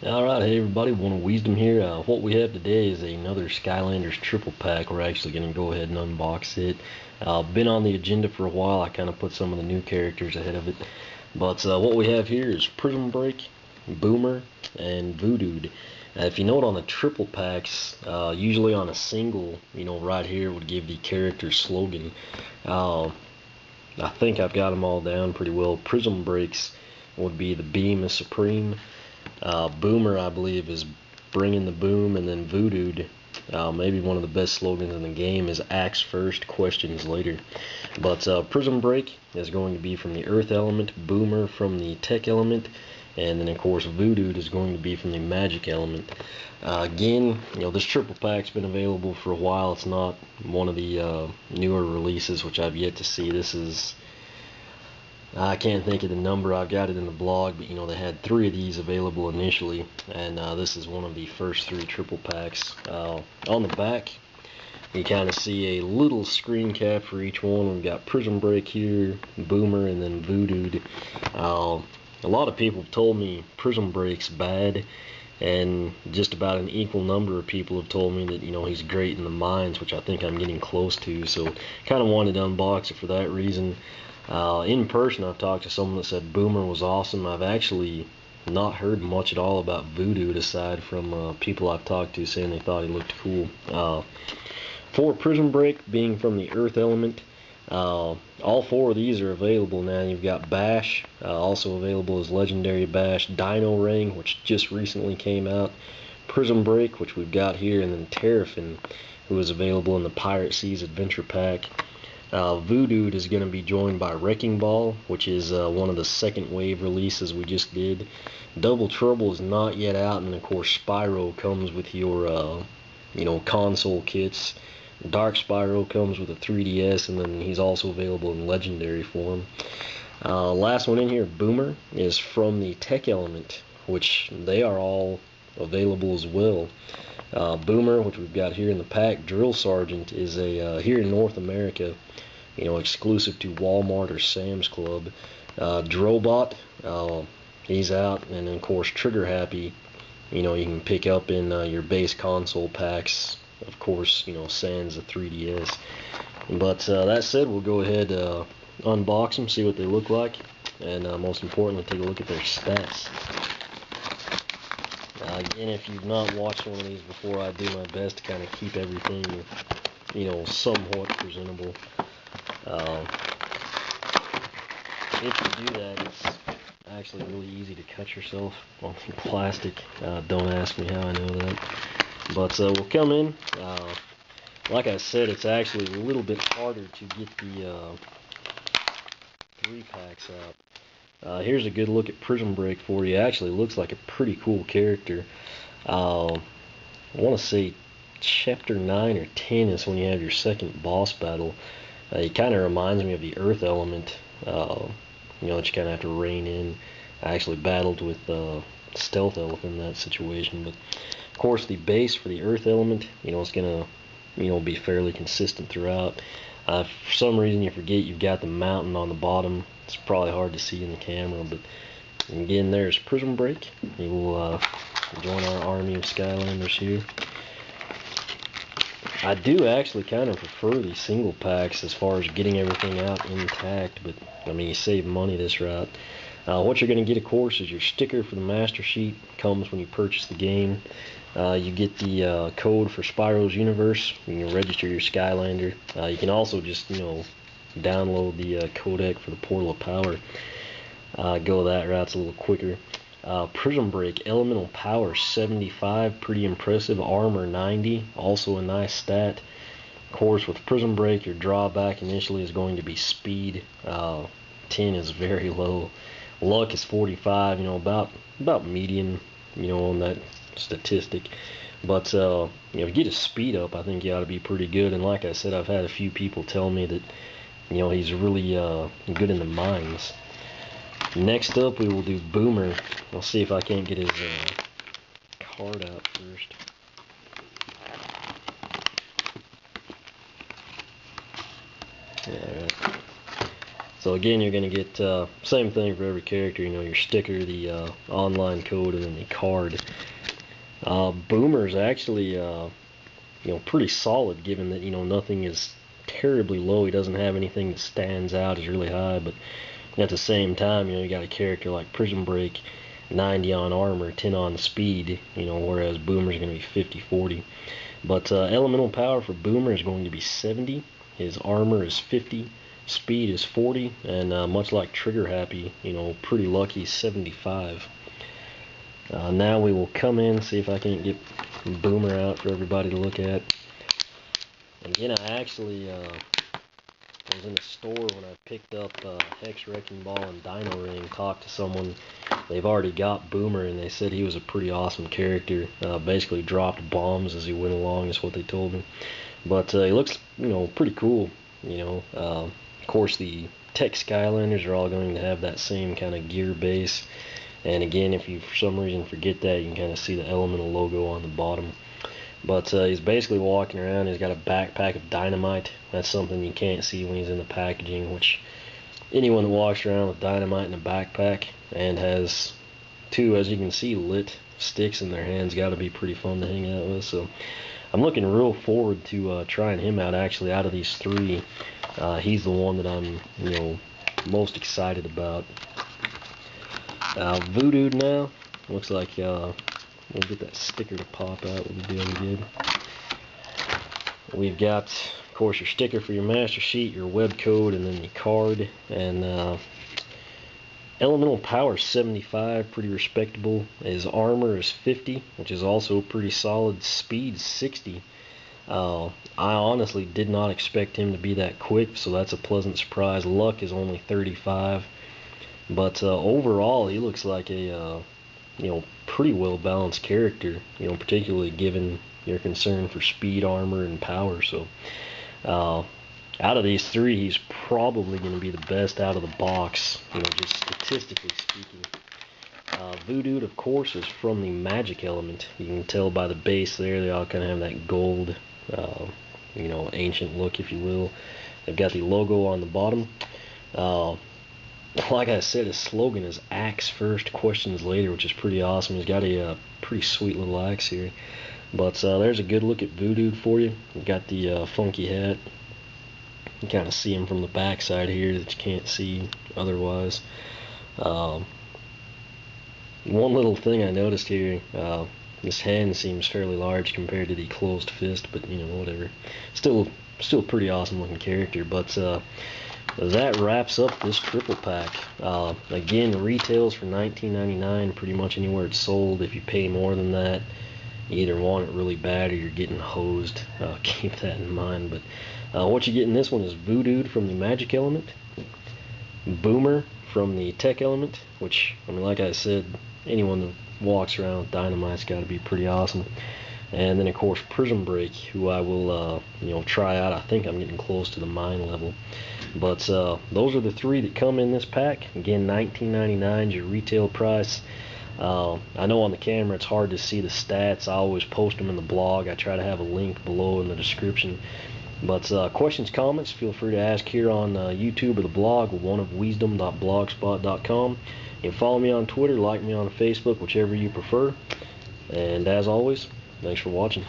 Alright, hey everybody, One of Wisdom here. What we have today is another Skylanders triple pack. We're actually going to go ahead and unbox it. Been on the agenda for a while. I kind of put some of the new characters ahead of it. But what we have here is Prism Break, Boomer, and Voodood. If you note on the triple packs, usually on a single, right here would give the character slogan. I think I've got them all down pretty well. Prism Breaks would be the beam is supreme. Boomer, I believe, is bringing the boom, and then Voodood, maybe one of the best slogans in the game, is axe first, questions later. But Prism Break is going to be from the earth element, Boomer from the tech element, and then of course Voodood is going to be from the magic element. Again, this triple pack's been available for a while. It's not one of the newer releases, which I've yet to see. This is, I can't think of the number. I've got it in the blog, but they had 3 of these available initially, and this is one of the first 3 triple packs. On the back, you kind of see a little screen cap for each one. We've got Prism Break here, Boomer, and then Voodood. A lot of people have told me Prism Break's bad, and just about an equal number of people have told me that he's great in the mines, which I think I'm getting close to. So kind of wanted to unbox it for that reason. In person, I've talked to someone that said Boomer was awesome. I've actually not heard much at all about Voodood aside from people I've talked to saying they thought he looked cool. For Prism Break being from the earth element, all 4 of these are available now. You've got Bash, also available as Legendary Bash, Dino Ring, which just recently came out, Prism Break, which we've got here, and then Terrafin, who is available in the Pirate Seas Adventure Pack. Voodood is going to be joined by Wrecking Ball, which is one of the second wave releases we just did. Double Trouble is not yet out, and of course Spyro comes with your console kits. Dark Spyro comes with a 3DS, and then he's also available in legendary form. Last one in here, Boomer, is from the tech element, which they are all available as well. Boomer, which we've got here in the pack, Drill Sergeant, is a here in North America, exclusive to Walmart or Sam's Club. Drobot, he's out, and then of course Trigger Happy, you can pick up in your base console packs. Of course, sans the 3DS. But that said, we'll go ahead unbox them, see what they look like, and most importantly, take a look at their stats. Again, if you've not watched one of these before, I do my best to kind of keep everything, somewhat presentable. If you do that, it's actually really easy to cut yourself on the plastic. Don't ask me how I know that. But we'll come in. Like I said, it's actually a little bit harder to get the 3 packs out. Here's a good look at Prism Break for you. It actually looks like a pretty cool character. I want to say Chapter 9 or 10 is when you have your second boss battle. He kind of reminds me of the Earth element, that you kind of have to rein in. I actually battled with Stealth Elephant in that situation, but of course the base for the Earth element, it's gonna, be fairly consistent throughout. For some reason you forget you've got the mountain on the bottom. It's probably hard to see in the camera, but again, there's Prism Break. He will join our army of Skylanders here. I do actually kind of prefer these single packs as far as getting everything out intact, but you save money this route. What you're going to get, of course, is your sticker for the master sheet. Comes when you purchase the game. You get the code for Spyro's Universe. You can register your Skylander. You can also just, download the codec for the Portal of Power. Go that route, it's a little quicker. Prism Break, Elemental Power 75, pretty impressive. Armor 90, also a nice stat. Of course, with Prism Break, your drawback initially is going to be speed. 10 is very low. Luck is 45, about median, on that statistic. But if you get his speed up, I think you ought to be pretty good. And like I said, I've had a few people tell me that he's really good in the mines. Next up, we will do Boomer. I'll see if I can't get his card out first. Alright. So again, you're going to get same thing for every character. You know, your sticker, the online code, and then the card. Boomer's actually, you know, pretty solid, given that, you know, nothing is terribly low. He doesn't have anything that stands out as really high, but at the same time, you know, you got a character like Prism, 90 on armor, 10 on speed, you know, whereas Boomer's going to be 50-40. But elemental power for Boomer is going to be 70. His armor is 50. Speed is 40, and much like Trigger Happy, you know, pretty lucky, 75. Now we will come in, see if I can get Boomer out for everybody to look at. Again, I actually was in a store when I picked up Hex Wrecking Ball and Dino Ring, talked to someone. They've already got Boomer, and they said he was a pretty awesome character. Basically dropped bombs as he went along, is what they told me. But he looks, you know, pretty cool, you know. Of course, the Tech Skylanders are all going to have that same kind of gear base. And again, if you for some reason forget that, you can kind of see the Elemental logo on the bottom. But he's basically walking around. He's got a backpack of dynamite. That's something you can't see when he's in the packaging, which anyone that walks around with dynamite in a backpack and has two, as you can see, lit sticks in their hands, got to be pretty fun to hang out with. So I'm looking real forward to trying him out. Actually, out of these three, he's the one that I'm, you know, most excited about. Voodood now. Looks like we'll get that sticker to pop out. We'll be doing good. We've got, of course, your sticker for your master sheet, your web code, and then the card. And elemental power 75, pretty respectable. His armor is 50, which is also pretty solid. Speed 60. I honestly did not expect him to be that quick, so that's a pleasant surprise. Luck is only 35. But overall, he looks like a you know, pretty well balanced character, you know, particularly given your concern for speed, armor, and power. So out of these three, he's probably going to be the best out of the box, you know, just statistically speaking. Voodood, of course, is from the magic element. You can tell by the base there, they all kind of have that gold, you know, ancient look, if you will. They've got the logo on the bottom. Like I said, his slogan is axe first, questions later, which is pretty awesome. He's got a pretty sweet little axe here. But there's a good look at Voodood for you. You've got the funky hat. You kind of see him from the back side here that you can't see otherwise. One little thing I noticed here, this hand seems fairly large compared to the closed fist, but you know, whatever. Still pretty awesome looking character. But that wraps up this triple pack. Again, retails for $19.99 pretty much anywhere it's sold. If you pay more than that, you either want it really bad or you're getting hosed. Keep that in mind. But what you get in this one is Voodood from the magic element, Boomer from the tech element, which, I mean, like I said, anyone that walks around with dynamite's got to be pretty awesome. And then, of course, Prism, who I will, you know, try out. I think I'm getting close to the mine level. But those are the three that come in this pack. Again, $19.99 is your retail price. I know on the camera it's hard to see the stats. I always post them in the blog. I try to have a link below in the description. But questions, comments, feel free to ask here on YouTube or the blog, oneofwisdom.blogspot.com. You can follow me on Twitter, like me on Facebook, whichever you prefer. And as always, thanks for watching.